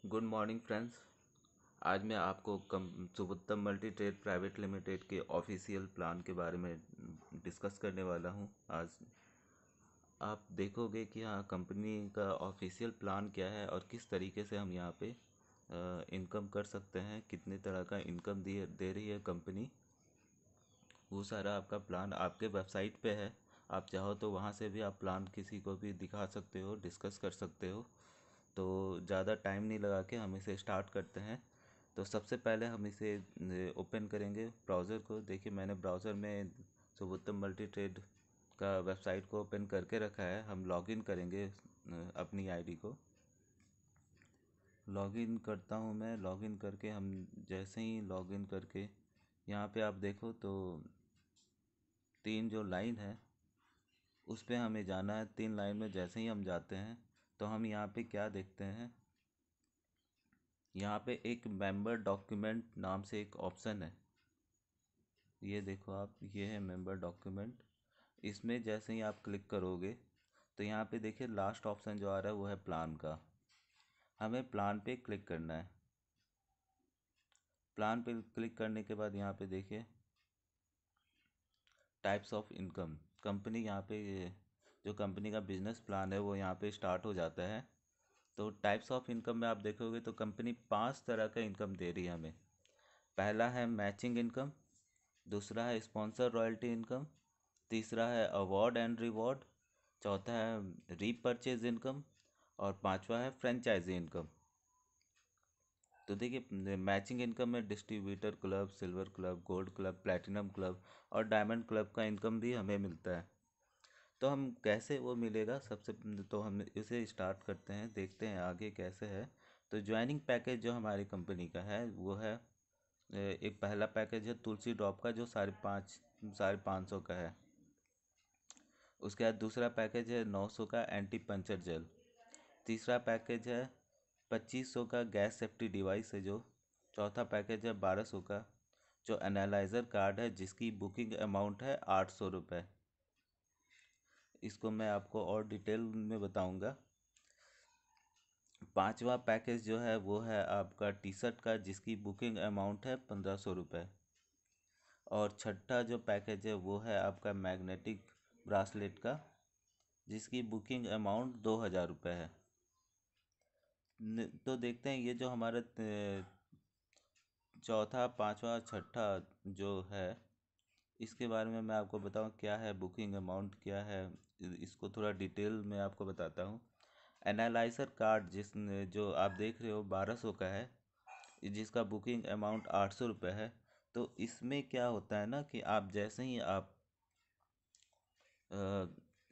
Good morning friends. आज मैं आपको सुबोत्तम मल्टी ट्रेड प्राइवेट लिमिटेड के ऑफिशियल प्लान के बारे में डिस्कस करने वाला हूं। आज आप देखोगे कि हाँ, कंपनी का ऑफिशियल प्लान क्या है और किस तरीके से हम यहाँ पे इनकम कर सकते हैं, कितने तरह का इनकम दे रही है कंपनी। वो सारा आपका प्लान आपके वेबसाइट पे है। आप चाहो तो वहाँ से भी आप प्लान किसी को भी दिखा सकते हो, डिस्कस कर सकते हो। तो ज़्यादा टाइम नहीं लगा के हम इसे स्टार्ट करते हैं। तो सबसे पहले हम इसे ओपन करेंगे ब्राउज़र को। देखिए, मैंने ब्राउज़र में सुबोत्तम मल्टी ट्रेड का वेबसाइट को ओपन करके रखा है। हम लॉगिन करेंगे अपनी आईडी को। लॉगिन करता हूँ मैं। लॉगिन करके हम जैसे ही लॉगिन करके यहाँ पे आप देखो तो तीन जो लाइन है उस पे हमें जाना है। तीन लाइन में जैसे ही हम जाते हैं तो हम यहाँ पे क्या देखते हैं, यहाँ पे एक मेंबर डॉक्यूमेंट नाम से एक ऑप्शन है। ये देखो आप, ये है मेंबर डॉक्यूमेंट। इसमें जैसे ही आप क्लिक करोगे तो यहाँ पे देखिए लास्ट ऑप्शन जो आ रहा है वो है प्लान का। हमें प्लान पे क्लिक करना है। प्लान पे क्लिक करने के बाद यहाँ पे देखिए टाइप्स ऑफ इनकम। कंपनी यहाँ पे जो कंपनी का बिजनेस प्लान है वो यहाँ पे स्टार्ट हो जाता है। तो टाइप्स ऑफ इनकम में आप देखोगे तो कंपनी 5 तरह का इनकम दे रही है हमें। पहला है मैचिंग इनकम, दूसरा है स्पॉन्सर रॉयल्टी इनकम, तीसरा है अवार्ड एंड रिवॉर्ड, चौथा है रीपरचेज इनकम और पांचवा है फ्रेंचाइजी इनकम। तो देखिए, मैचिंग इनकम में distributor club, silver club, gold club, platinum club और डायमंड क्लब का इनकम भी हमें मिलता है। तो हम कैसे वो मिलेगा, सबसे तो हम इसे स्टार्ट करते हैं, देखते हैं आगे कैसे है। तो ज्वाइनिंग पैकेज जो हमारी कंपनी का है वो है एक पहला पैकेज है तुलसी ड्रॉप का, जो साढ़े पाँच सौ का है। उसके बाद दूसरा पैकेज है 900 का एंटी पंचर जेल। तीसरा पैकेज है 2500 का गैस सेफ्टी डिवाइस है जो। चौथा पैकेज है 1200 का जो एनालाइज़र कार्ड है, जिसकी बुकिंग अमाउंट है 800 रुपये। इसको मैं आपको और डिटेल में बताऊंगा। पांचवा पैकेज जो है वो है आपका टी शर्ट का, जिसकी बुकिंग अमाउंट है 1500 रुपये। और छठा जो पैकेज है वो है आपका मैग्नेटिक ब्रासलेट का, जिसकी बुकिंग अमाउंट 2000 रुपये है। तो देखते हैं ये जो हमारा चौथा, पांचवा, छठा जो है, इसके बारे में मैं आपको बताऊं क्या है, बुकिंग अमाउंट क्या है। इसको थोड़ा डिटेल में आपको बताता हूं। एनालाइजर कार्ड जो आप देख रहे हो 1200 का है, जिसका बुकिंग अमाउंट 800 रुपये है। तो इसमें क्या होता है ना कि आप जैसे ही आप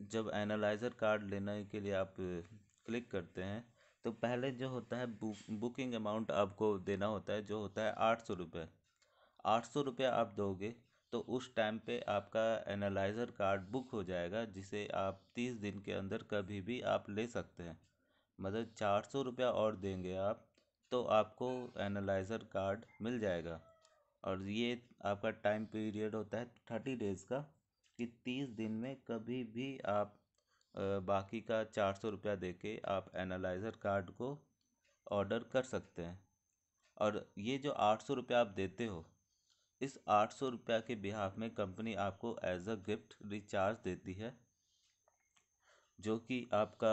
जब एनालाइज़र कार्ड लेने के लिए आप क्लिक करते हैं तो पहले जो होता है बुकिंग अमाउंट आपको देना होता है, जो होता है 800 रुपये। 800 रुपये आप दोगे तो उस टाइम पे आपका एनालाइज़र कार्ड बुक हो जाएगा, जिसे आप 30 दिन के अंदर कभी भी आप ले सकते हैं। मतलब 400 रुपया और देंगे आप तो आपको एनालाइज़र कार्ड मिल जाएगा। और ये आपका टाइम पीरियड होता है 30 डेज़ का, कि 30 दिन में कभी भी आप बाकी का 400 रुपया दे के आप एनालाइज़र कार्ड को ऑर्डर कर सकते हैं। और ये जो 800 रुपया आप देते हो, इस 800 रुपया के बिहाफ में कंपनी आपको एज अ गिफ्ट रिचार्ज देती है, जो कि आपका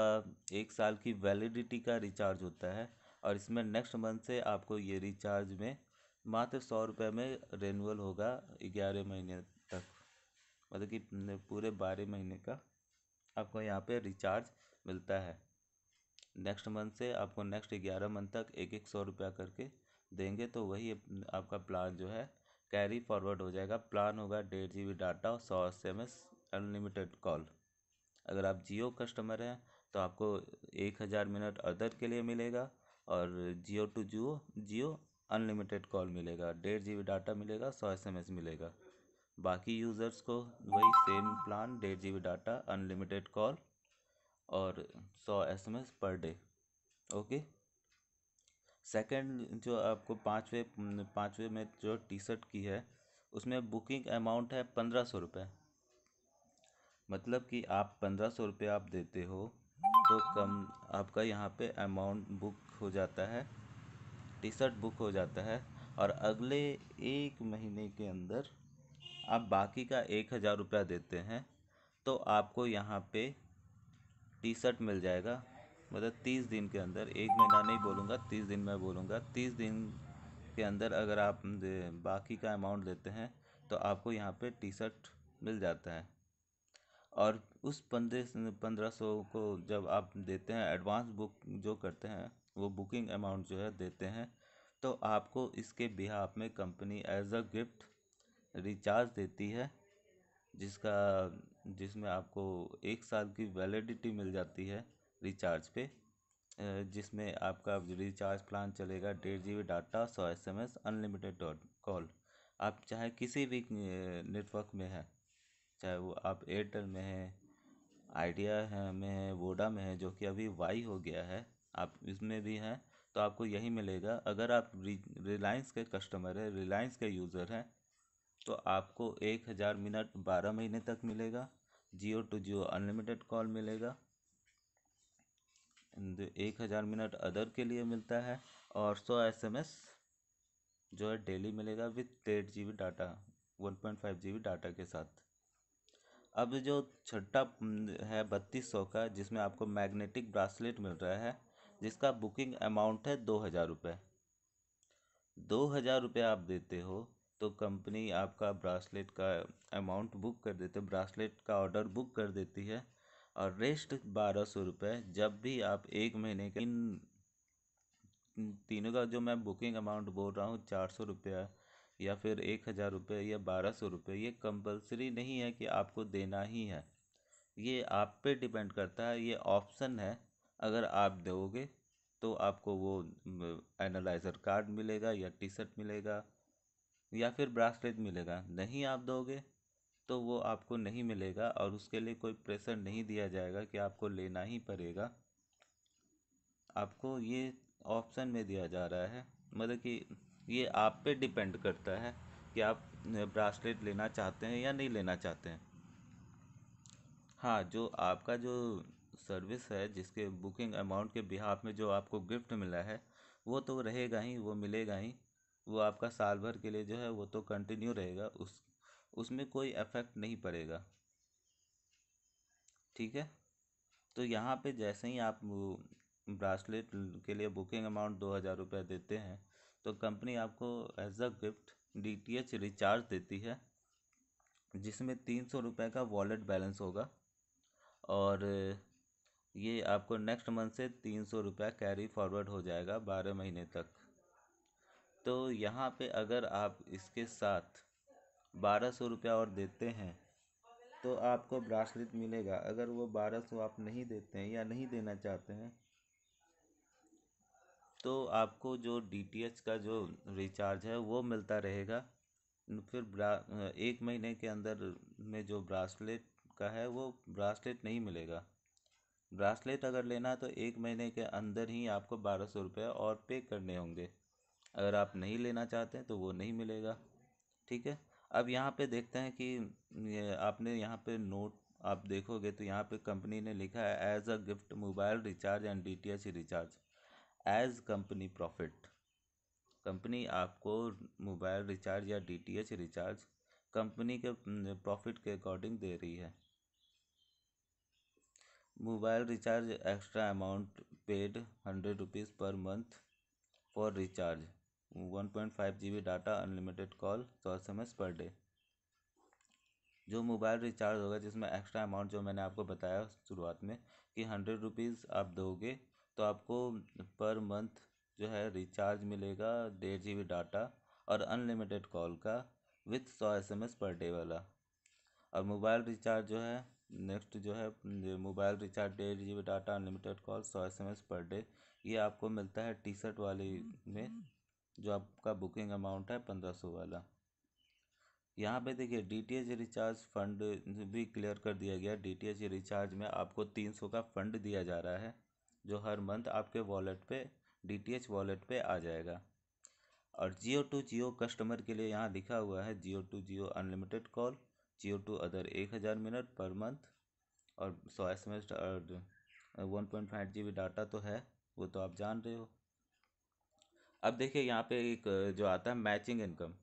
1 साल की वैलिडिटी का रिचार्ज होता है। और इसमें नेक्स्ट मंथ से आपको ये रिचार्ज में मात्र 100 रुपये में रेनुअल होगा 11 महीने तक। मतलब कि पूरे 12 महीने का आपको यहाँ पे रिचार्ज मिलता है। नेक्स्ट मंथ से आपको नेक्स्ट 11 मंथ तक एक एक 100 रुपया करके देंगे, तो वही आपका प्लान जो है कैरी फॉरवर्ड हो जाएगा। प्लान होगा 1.5 GB डाटा और 100 SMS अनलिमिटेड कॉल। अगर आप जियो कस्टमर हैं तो आपको 1000 मिनट अदर के लिए मिलेगा, और Jio to Jio Jio unlimited call मिलेगा, 1.5 GB डाटा मिलेगा, 100 SMS मिलेगा। बाकी यूज़र्स को वही same plan, 1.5 GB data, unlimited call और 100 SMS per day. Okay. Second जो आपको पाँचवे में जो टी शर्ट की है, उसमें बुकिंग अमाउंट है 1500 रुपये। मतलब कि आप 1500 रुपये आप देते हो तो कम आपका यहाँ पे अमाउंट बुक हो जाता है टी शर्ट बुक हो जाता है और अगले 1 महीने के अंदर आप बाकी का 1,000 रुपया देते हैं तो आपको यहाँ पे टी शर्ट मिल जाएगा। मतलब 30 दिन के अंदर, 1 महीना नहीं बोलूँगा, 30 दिन मैं बोलूँगा। 30 दिन के अंदर अगर आप बाकी का अमाउंट देते हैं तो आपको यहाँ पे टी शर्ट मिल जाता है। और उस 1500 को जब आप देते हैं, एडवांस बुक जो करते हैं, वो बुकिंग अमाउंट जो है देते हैं, तो आपको इसके बिहाफ में company as a gift recharge देती है, जिसका जिसमें आपको 1 साल की वैलिडिटी मिल जाती है रिचार्ज पे। जिसमें आपका रिचार्ज प्लान चलेगा 1.5 GB data, 100 SMS, unlimited call. आप चाहे किसी भी नेटवर्क में है, चाहे वो आप एयरटेल में है, आइडिया है में है, वोडा में है, जो कि अभी वाई हो गया है, आप इसमें भी हैं, तो आपको यही मिलेगा। अगर आप रिलायंस के कस्टमर है, रिलायंस के यूज़र हैं, तो आपको 1,000 मिनट 12 महीने तक मिलेगा। जियो टू जियो अनलिमिटेड कॉल मिलेगा। 1,000 मिनट अदर के लिए मिलता है और 100 SMS जो है डेली मिलेगा with 1.5 GB data, 1.5 GB data के साथ। अब जो छठा है 3200 का, जिसमें आपको मैग्नेटिक ब्रासलेट मिल रहा है, जिसका बुकिंग अमाउंट है 2,000 रुपये। 2,000 रुपये आप देते हो तो कंपनी आपका ब्रासलेट का अमाउंट बुक कर देते, ब्रासलेट का ऑर्डर बुक कर देती है। और रेस्ट 1,200 रुपये जब भी आप 1 महीने के इन तीनों का जो मैं बुकिंग अमाउंट बोल रहा हूँ, 400 रुपया या फिर 1,000 रुपये या 1,200 रुपये, ये कंपलसरी नहीं है कि आपको देना ही है। ये आप पे डिपेंड करता है, ये ऑप्शन है। अगर आप दोगे तो आपको वो एनालाइज़र कार्ड मिलेगा या टी शर्ट मिलेगा या फिर ब्रासलेट मिलेगा। नहीं आप दोगे तो वो आपको नहीं मिलेगा और उसके लिए कोई प्रेशर नहीं दिया जाएगा कि आपको लेना ही पड़ेगा। आपको ये ऑप्शन में दिया जा रहा है, मतलब कि ये आप पे डिपेंड करता है कि आप ब्रासलेट लेना चाहते हैं या नहीं लेना चाहते हैं। हाँ, जो आपका जो सर्विस है, जिसके बुकिंग अमाउंट के बिहाफ में जो आपको गिफ्ट मिला है, वो तो रहेगा ही, वो मिलेगा ही। वो आपका साल भर के लिए जो है वो तो कंटिन्यू रहेगा, उसमें कोई इफेक्ट नहीं पड़ेगा। ठीक है। तो यहाँ पे जैसे ही आप ब्रासलेट के लिए बुकिंग अमाउंट 2,000 रुपये देते हैं तो कंपनी आपको as a gift DTH recharge देती है, जिसमें 300 रुपये का वॉलेट बैलेंस होगा। और ये आपको नेक्स्ट मंथ से 300 रुपया कैरी फॉरवर्ड हो जाएगा 12 महीने तक। तो यहाँ पे अगर आप इसके साथ 1,200 रुपया और देते हैं तो आपको ब्रासलेट मिलेगा। अगर वो 1,200 आप नहीं देते हैं या नहीं देना चाहते हैं तो आपको जो DTH का जो रिचार्ज है वो मिलता रहेगा। फिर 1 महीने के अंदर में जो ब्रासलेट का है वो ब्रासलेट नहीं मिलेगा। ब्रासलेट अगर लेना है तो 1 महीने के अंदर ही आपको 1,200 रुपये और पे करने होंगे। अगर आप नहीं लेना चाहते हैं तो वो नहीं मिलेगा। ठीक है। अब यहाँ पे देखते हैं कि आपने यहाँ पे नोट आप देखोगे तो यहाँ पे कंपनी ने लिखा है as a gift mobile recharge and DTH recharge as company profit. Company आपको मोबाइल रिचार्ज या DTH रिचार्ज कंपनी के प्रॉफिट के अकॉर्डिंग दे रही है। Mobile recharge extra amount paid 100 rupees per month for recharge 1.5 GB data unlimited call 100 SMS per day. जो mobile recharge होगा जिसमें एक्स्ट्रा अमाउंट जो मैंने आपको बताया शुरुआत में कि 100 रुपीज़ आप दोगे तो आपको पर मंथ जो है रिचार्ज मिलेगा 1.5 GB डाटा और अनलिमिटेड कॉल का विथ 100 SMS पर डे वाला। और मोबाइल रिचार्ज जो है नेक्स्ट जो है mobile recharge 1.5 GB data unlimited call 100 SMS per day, ये आपको मिलता है टी शर्ट वाली में, जो आपका बुकिंग अमाउंट है 1,500 वाला। यहाँ पे देखिए DTH रिचार्ज फंड भी क्लियर कर दिया गया। DTH रिचार्ज में आपको 300 का फंड दिया जा रहा है जो हर मंथ आपके वॉलेट पे DTH वॉलेट पे आ जाएगा। और जियो टू जियो कस्टमर के लिए यहाँ लिखा हुआ है Jio to Jio unlimited call, Jio to other 1,000 minute per month और 100 SMS और 1.5 GB डाटा तो है, वो तो आप जान रहे हो। अब देखिए यहाँ पे एक जो आता है मैचिंग इनकम।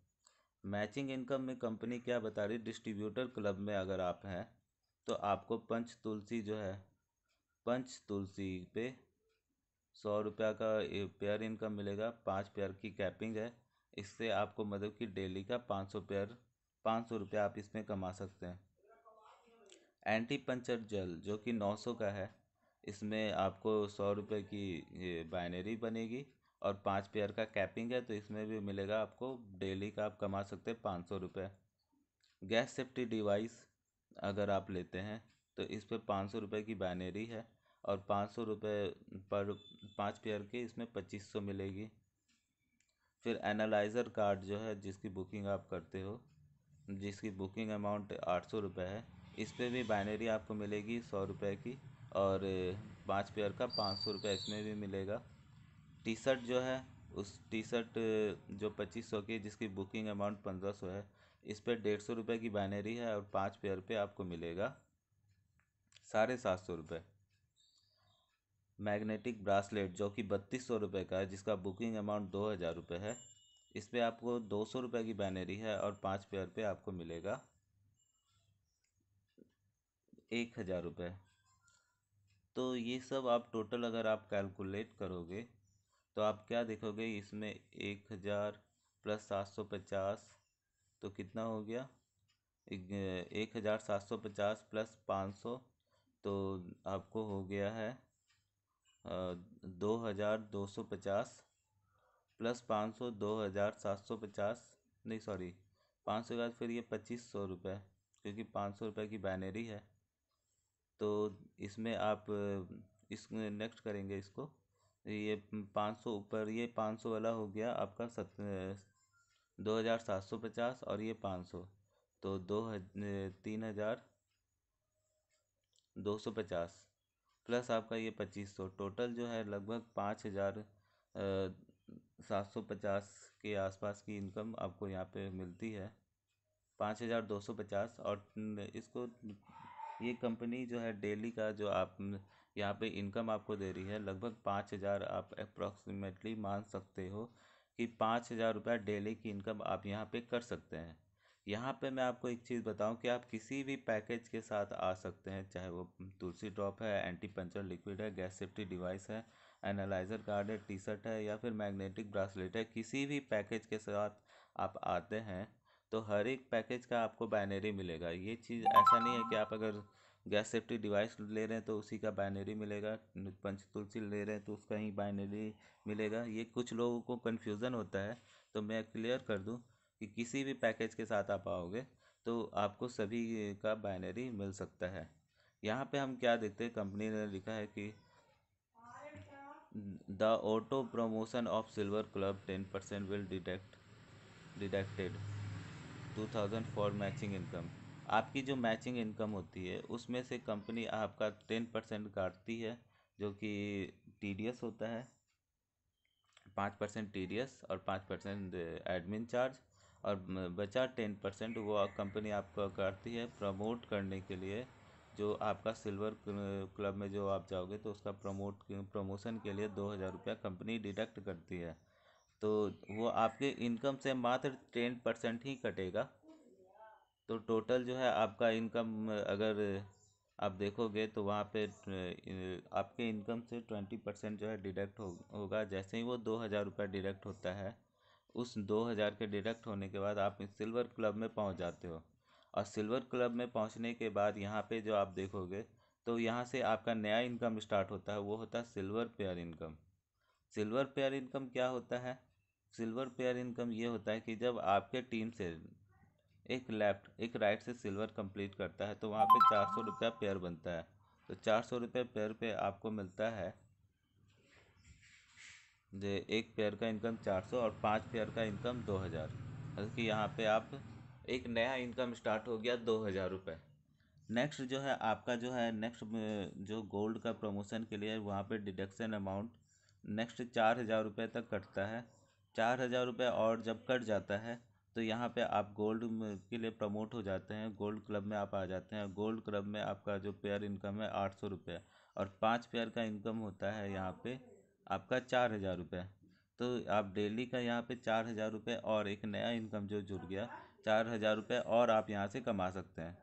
मैचिंग इनकम में कंपनी क्या बता रही है, डिस्ट्रीब्यूटर क्लब में अगर आप हैं तो आपको पंच तुलसी जो है, पंच तुलसी पे 100 रुपया का पेयर इनकम मिलेगा। 5 पेयर की कैपिंग है। इससे आपको मतलब कि डेली का 500 पेयर, 500 रुपया आप इसमें कमा सकते हैं। एंटी पंचर जेल जो कि 900 का है, इसमें आपको 100 रुपये की ये बाइनरी बनेगी और 5 पेयर का कैपिंग है, तो इसमें भी मिलेगा आपको डेली का, आप कमा सकते हैं 500 रुपये। गैस सेफ्टी डिवाइस अगर आप लेते हैं तो इस पर 500 रुपये की बाइनरी है और 500 रुपये पर 5 पेयर के, इसमें 2500 मिलेगी। फिर एनालाइज़र कार्ड जो है, जिसकी बुकिंग आप करते हो, जिसकी बुकिंग अमाउंट 800 रुपये है, इस पर भी बाइनरी आपको मिलेगी 100 रुपये की और 5 पेयर का 500 रुपये इसमें भी मिलेगा। टी शर्ट जो है, उस टी शर्ट जो 2500 की, जिसकी बुकिंग अमाउंट 1500 है, इस पर 150 रुपये की बाइनरी है और 5 पेयर पे आपको मिलेगा 750 रुपये। मैग्नेटिक ब्रासलेट जो कि 3200 रुपये का है, जिसका बुकिंग अमाउंट 2000 रुपये है, इस पर आपको 200 रुपये की बैनरी है और 5 पेयर पे आपको मिलेगा 1000 रुपये। तो ये सब आप टोटल अगर आप कैलकुलेट करोगे तो आप क्या देखोगे, इसमें 1000 प्लस 750 तो कितना हो गया, 1750 प्लस 500, तो आपको हो गया है 2250 प्लस 500, 2750, नहीं सॉरी, 500 के बाद फिर ये 2500 रुपये, क्योंकि 500 रुपये की बैनरी है। तो इसमें आप इस नेक्स्ट करेंगे इसको, ये 500 ऊपर, ये 500 वाला हो गया आपका 2750 और ये 500, तो 3250 प्लस आपका ये 2500, टोटल जो है लगभग 5750 के आसपास की इनकम आपको यहाँ पे मिलती है, 5250। और इसको, ये कंपनी जो है डेली का जो आप यहाँ पे इनकम आपको दे रही है लगभग 5000, आप अप्रॉक्सीमेटली मान सकते हो कि 5000 रुपया डेली की इनकम आप यहाँ पे कर सकते हैं। यहाँ पे मैं आपको एक चीज़ बताऊँ कि आप किसी भी पैकेज के साथ आ सकते हैं, चाहे वो तुलसी ड्रॉप है, एंटी पंचर लिक्विड है, गैस सेफ्टी डिवाइस है, एनालाइज़र कार्ड है, टी शर्ट है या फिर मैग्नेटिक ब्रासलेट है, किसी भी पैकेज के साथ आप आते हैं तो हर एक पैकेज का आपको बाइनरी मिलेगा। ये चीज़ ऐसा नहीं है कि आप अगर गैस सेफ्टी डिवाइस ले रहे हैं तो उसी का बाइनरी मिलेगा, पंच तुलसी ले रहे हैं तो उसका ही बाइनरी मिलेगा। ये कुछ लोगों को कन्फ्यूज़न होता है, तो मैं क्लियर कर दूं कि किसी भी पैकेज के साथ आप आओगे तो आपको सभी का बाइनरी मिल सकता है। यहाँ पे हम क्या देखते हैं, कंपनी ने लिखा है कि the auto promotion of silver club 10% will deducted 2000 for matching income. आपकी जो मैचिंग इनकम होती है उसमें से कंपनी आपका 10% काटती है, जो कि टीडीएस होता है, 5% टीडीएस और 5% एडमिन चार्ज, और बचा 10% वो कंपनी आपको काटती है प्रमोट करने के लिए। जो आपका सिल्वर क्लब में जो आप जाओगे तो उसका प्रमोशन के लिए 2000 रुपया कंपनी डिडक्ट करती है। तो वो आपके इनकम से मात्र 10% ही कटेगा। तो टोटल जो है आपका इनकम अगर आप देखोगे तो वहाँ पे आपके इनकम से 20% जो है डिडक्ट होगा। जैसे ही वो 2000 रुपया डिडक्ट होता है, उस 2000 के डिडक्ट होने के बाद आप सिल्वर क्लब में पहुँच जाते हो। और सिल्वर क्लब में पहुँचने के बाद यहाँ पे जो आप देखोगे तो यहाँ से आपका नया इनकम स्टार्ट होता है, वो होता है silver pair income. Silver pair income क्या होता है? सिल्वर पेयर इनकम ये होता है कि जब आपके टीम से एक लेफ्ट एक राइट से सिल्वर कंप्लीट करता है तो वहाँ पे 400 रुपया पेयर बनता है। तो 400 रुपये पेयर पे आपको मिलता है, जो एक पेयर का इनकम 400 और 5 पेयर का इनकम 2000, मतलब कि यहाँ पे आप एक नया इनकम स्टार्ट हो गया 2000 रुपये। नेक्स्ट जो है आपका जो है नेक्स्ट जो गोल्ड का प्रमोशन के लिए वहाँ पे डिडक्शन अमाउंट नेक्स्ट 4000 रुपये तक कटता है। 4000 रुपये और जब कट जाता है तो यहाँ पे आप गोल्ड के लिए प्रमोट हो जाते हैं, गोल्ड क्लब में आप आ जाते हैं। गोल्ड क्लब में आपका जो पेयर इनकम है 800 रुपये और 5 पेयर का इनकम होता है यहाँ पे आपका 4000 रुपये। तो आप डेली का यहाँ पे 4,000 रुपये और एक नया इनकम जो जुड़ गया, 4,000 रुपये और आप यहाँ से कमा सकते हैं।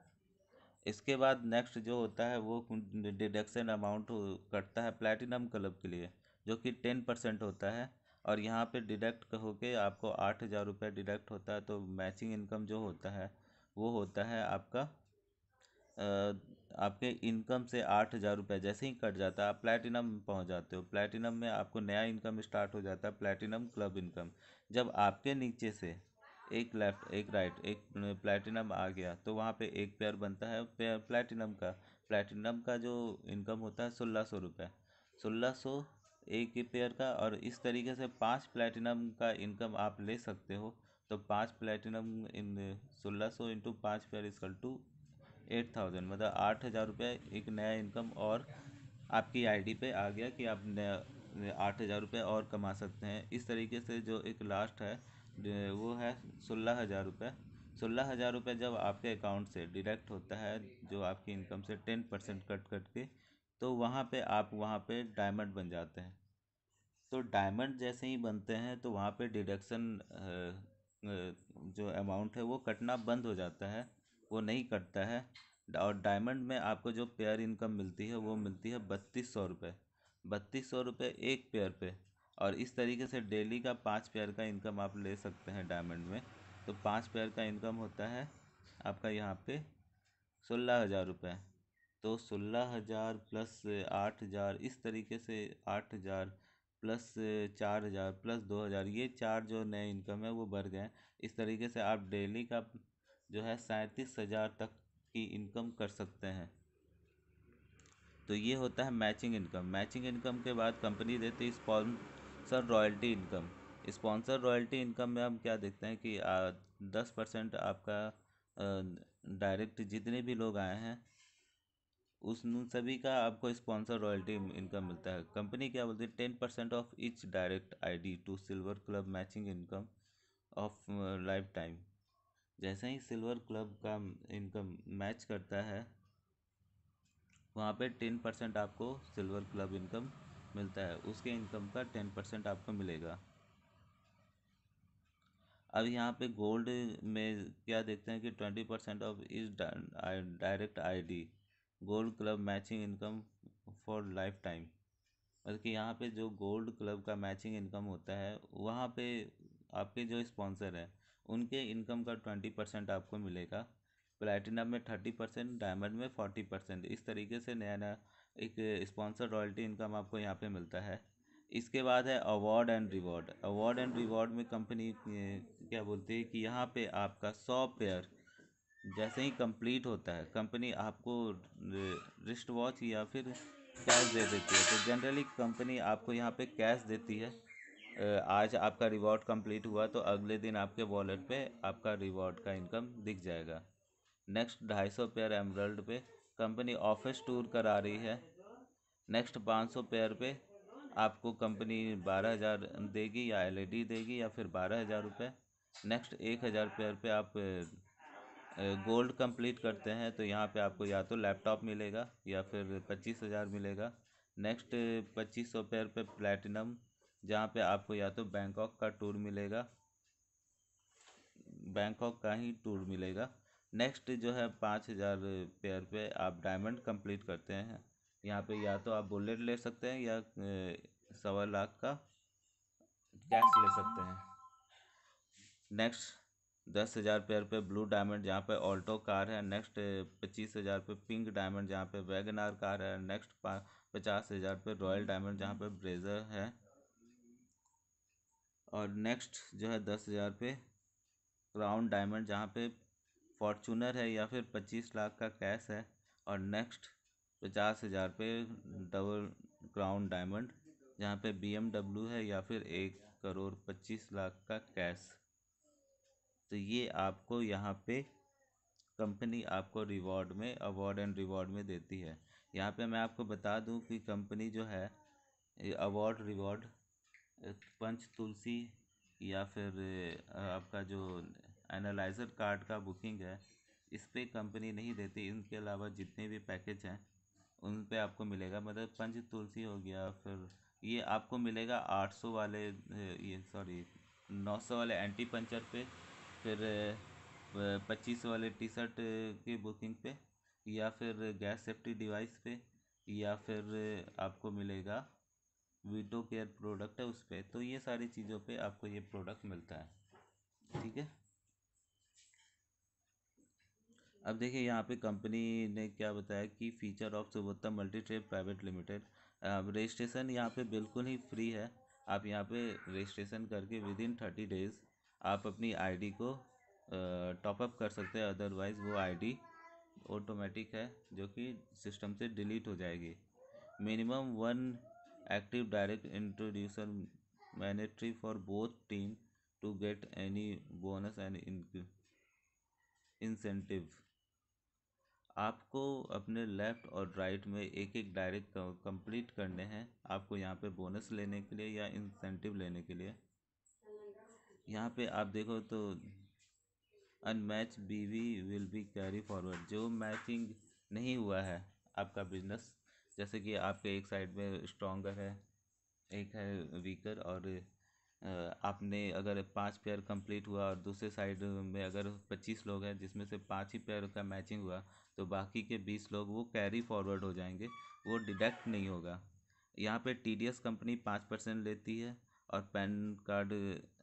इसके बाद नेक्स्ट जो होता है वो डिडक्शन अमाउंट कटता है प्लैटिनम क्लब के लिए, जो कि 10% होता है। और यहाँ पे डिडक्ट होके आपको 8,000 रुपये डिडक्ट होता है। तो मैचिंग इनकम जो होता है वो होता है आपका आपके इनकम से 8,000 रुपये जैसे ही कट जाता है आप प्लैटिनम पहुंच जाते हो। प्लैटिनम में आपको नया इनकम स्टार्ट हो जाता है, प्लैटिनम क्लब इनकम। जब आपके नीचे से एक लेफ्ट एक राइट एक प्लैटिनम आ गया तो वहाँ पे एक पेयर बनता है प्लैटिनम का। प्लैटिनम का जो इनकम होता है 1,600 रुपये, 1,600 एक ही पेयर का। और इस तरीके से 5 प्लैटिनम का इनकम आप ले सकते हो। तो 5 platinum in 1,600 into 5 pair equal to 8,000, मतलब 8,000 रुपये एक नया इनकम और आपकी आईडी पे आ गया कि आप 8,000 रुपये और कमा सकते हैं। इस तरीके से जो एक लास्ट है वो है 16,000 रुपये। 16,000 रुपये जब आपके अकाउंट से डिडक्ट होता है जो आपकी इनकम से 10% कट कट के, तो वहाँ पे आप वहाँ पे डायमंड बन जाते हैं। तो डायमंड जैसे ही बनते हैं तो वहाँ पे डिडक्शन जो अमाउंट है वो कटना बंद हो जाता है, वो नहीं कटता है। और डायमंड में आपको जो पेयर इनकम मिलती है वो मिलती है 3,200 रुपये, 3,200 रुपये एक पेयर पे। और इस तरीके से डेली का 5 पेयर का इनकम आप ले सकते हैं डायमंड में। तो 5 पेयर का इनकम होता है आपका यहाँ पे 16,000 रुपये। तो 16,000 प्लस 8,000, इस तरीके से 8,000 प्लस 4,000 प्लस 2,000, ये चार जो नए इनकम है वो बढ़ गए। इस तरीके से आप डेली का जो है 37,000 तक की इनकम कर सकते हैं। तो ये होता है मैचिंग इनकम। मैचिंग इनकम के बाद कंपनी देती है sponsor royalty income. Sponsor royalty income में हम क्या देखते हैं कि 10% आपका डायरेक्ट जितने भी लोग आए हैं उस उन सभी का आपको स्पॉन्सर रॉयल्टी इनकम मिलता है। कंपनी क्या बोलती है, 10% of each direct ID to silver club matching income of lifetime. जैसे ही सिल्वर क्लब का इनकम मैच करता है वहाँ पे 10% आपको सिल्वर क्लब इनकम मिलता है, उसके इनकम का 10% आपको मिलेगा। अब यहाँ पे गोल्ड में क्या देखते हैं कि 20% ऑफ इस direct ID gold club matching income for life time. मतलब कि यहाँ पे जो गोल्ड क्लब का मैचिंग इनकम होता है वहाँ पे आपके जो स्पॉन्सर हैं उनके इनकम का 20% आपको मिलेगा। प्लैटिनम में 30%, डायमंड में 40%। इस तरीके से नया नया एक स्पॉन्सर रॉयल्टी इनकम आपको यहाँ पे मिलता है। इसके बाद है award and reward. Award and reward में कंपनी क्या बोलती है कि यहाँ पे आपका 100 पेयर जैसे ही कंप्लीट होता है कंपनी आपको रिस्ट वॉच या फिर कैश दे देती है। तो जनरली कंपनी आपको यहाँ पे कैश देती है। आज आपका रिवॉर्ड कंप्लीट हुआ तो अगले दिन आपके वॉलेट पे आपका रिवॉर्ड का इनकम दिख जाएगा। नेक्स्ट 250 पेयर एमरल्ड पे कंपनी ऑफिस टूर करा रही है। नेक्स्ट 500 पेयर पे आपको कंपनी 12,000 देगी या एलईडी देगी या फिर 12,000 रुपये। नेक्स्ट 1,000 पेयर पे आप गोल्ड कंप्लीट करते हैं तो यहाँ पे आपको या तो लैपटॉप मिलेगा या फिर 25,000 मिलेगा। नेक्स्ट 2,500 पेयर पे प्लैटिनम, जहाँ पे आपको या तो बैंकॉक का टूर मिलेगा, बैंकॉक का ही टूर मिलेगा। नेक्स्ट जो है 5,000 पेयर पे आप डायमंड कंप्लीट करते हैं। यहाँ पे या तो आप बुलेट ले सकते हैं या 1,15,00,000 का कैश ले सकते हैं। नेक्स्ट 10,000 पेयर पे ब्लू डायमंड जहाँ पे ऑल्टो कार है। नेक्स्ट 25,000 पे पिंक डायमंड जहाँ पे वैगनार कार है। नेक्स्ट 50,000 पे रॉयल डायमंड जहाँ पे ब्रेजर है। और नेक्स्ट जो है 10,000 पे क्राउन डायमंड जहाँ पे फॉर्चूनर है या फिर 25 लाख का कैश है। और नेक्स्ट 50,000 पे डबल क्राउन डायमंड जहाँ पे BMW है या फिर 1,25,00,000 का कैश। तो ये आपको यहाँ पे कंपनी आपको रिवॉर्ड में अवार्ड एंड रिवॉर्ड में देती है। यहाँ पे मैं आपको बता दूँ कि कंपनी जो है अवार्ड रिवॉर्ड पंच तुलसी या फिर आपका जो एनालाइज़र कार्ड का बुकिंग है इस पे कंपनी नहीं देती। इनके अलावा जितने भी पैकेज हैं उन पे आपको मिलेगा। मतलब पंच तुलसी हो गया, फिर ये आपको मिलेगा 800 वाले ये सॉरी 900 वाले एंटी पंचर पे, फिर 25 वाले टी शर्ट की बुकिंग पे, या फिर गैस सेफ्टी डिवाइस पे, या फिर आपको मिलेगा वीटो केयर प्रोडक्ट है उस पे। तो ये सारी चीज़ों पे आपको ये प्रोडक्ट मिलता है। ठीक है। अब देखिए यहाँ पे कंपनी ने क्या बताया कि feature of Subottam multi trade private limited. Registration यहाँ पे बिल्कुल ही फ्री है। आप यहाँ पे रजिस्ट्रेशन करके विद इन 30 डेज आप अपनी आईडी को टॉपअप कर सकते हैं, अदरवाइज़ वो आईडी ऑटोमेटिक है जो कि सिस्टम से डिलीट हो जाएगी। Minimum one active direct introducer mandatory for both team to get any bonus and incentive. आपको अपने लेफ़्ट और राइट में एक एक डायरेक्ट कंप्लीट करने हैं आपको यहाँ पे बोनस लेने के लिए या इंसेंटिव लेने के लिए। यहाँ पे आप देखो तो अनमैच बीवी विल बी कैरी फॉरवर्ड। जो मैचिंग नहीं हुआ है आपका बिजनेस, जैसे कि आपके एक साइड में स्ट्रॉन्गर है, एक है वीकर, और आपने अगर 5 पेयर कंप्लीट हुआ और दूसरे साइड में अगर 25 लोग हैं जिसमें से 5 ही पेयर का मैचिंग हुआ, तो बाकी के 20 लोग वो कैरी फॉरवर्ड हो जाएंगे, वो डिडक्ट नहीं होगा। यहाँ पे टीडीएस कंपनी 5% लेती है। और पैन कार्ड,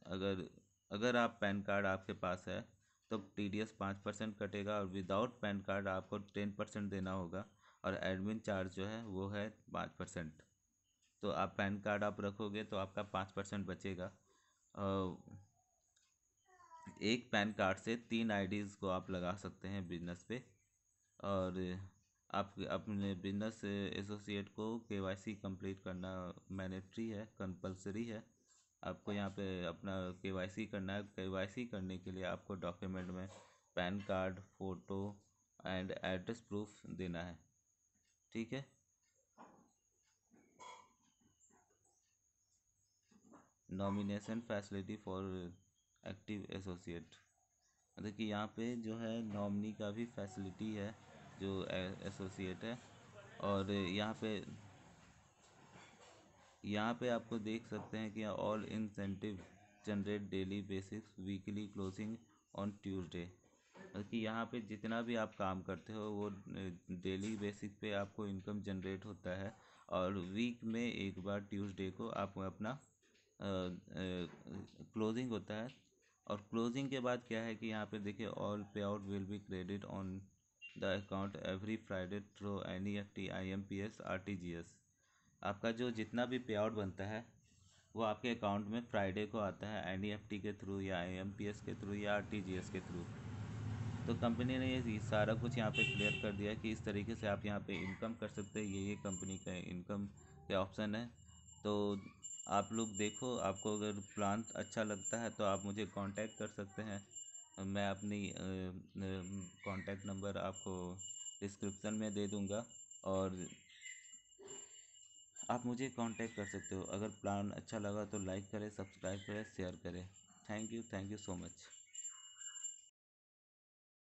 अगर अगर आप पैन कार्ड आपके पास है तो टीडीएस 5% कटेगा, और विदाउट पैन कार्ड आपको 10% देना होगा, और एडमिन चार्ज जो है वो है 5%। तो आप पैन कार्ड आप रखोगे तो आपका 5% बचेगा। एक पैन कार्ड से 3 आईडीज़ को आप लगा सकते हैं बिजनेस पे। और आप अपने बिजनेस एसोसिएट को केवाईसी कंप्लीट करना मैंडेटरी है, कंपलसरी है। आपको यहाँ पे अपना केवाईसी करना है। केवाईसी करने के लिए आपको डॉक्यूमेंट में pan card, photo and address proof देना है। ठीक है। Nomination facility for active associate. देखिए यहाँ पे जो है नॉमिनी का भी फैसिलिटी है जो एसोसिएट है। और यहाँ पे आपको देख सकते हैं कि all incentive generate daily basis weekly closing on Tuesday. कि यहाँ पे जितना भी आप काम करते हो वो डेली बेसिस पे आपको इनकम जनरेट होता है, और वीक में एक बार ट्यूसडे को आप अपना क्लोजिंग होता है। और क्लोजिंग के बाद क्या है कि यहाँ पे देखिए ऑल पे out will be credit on the account every Friday through NEFT, IMPS, RTGS. आपका जो जितना भी पे आउट बनता है वो आपके अकाउंट में फ्राइडे को आता है, एनईएफटी के थ्रू या आईएमपीएस के थ्रू या आरटीजीएस के थ्रू। तो कंपनी ने ये सारा कुछ यहाँ पे क्लियर कर दिया कि इस तरीके से आप यहाँ पे इनकम कर सकते हैं। ये कंपनी का इनकम के ऑप्शन है। तो आप लोग देखो, आपको अगर प्लान अच्छा लगता है तो आप मुझे कांटेक्ट कर सकते हैं। मैं अपनी कांटेक्ट नंबर आपको डिस्क्रिप्शन में दे दूँगा, और आप मुझे कांटेक्ट कर सकते हो। अगर प्लान अच्छा लगा तो लाइक करें, सब्सक्राइब करें, शेयर करें। Thank you so much.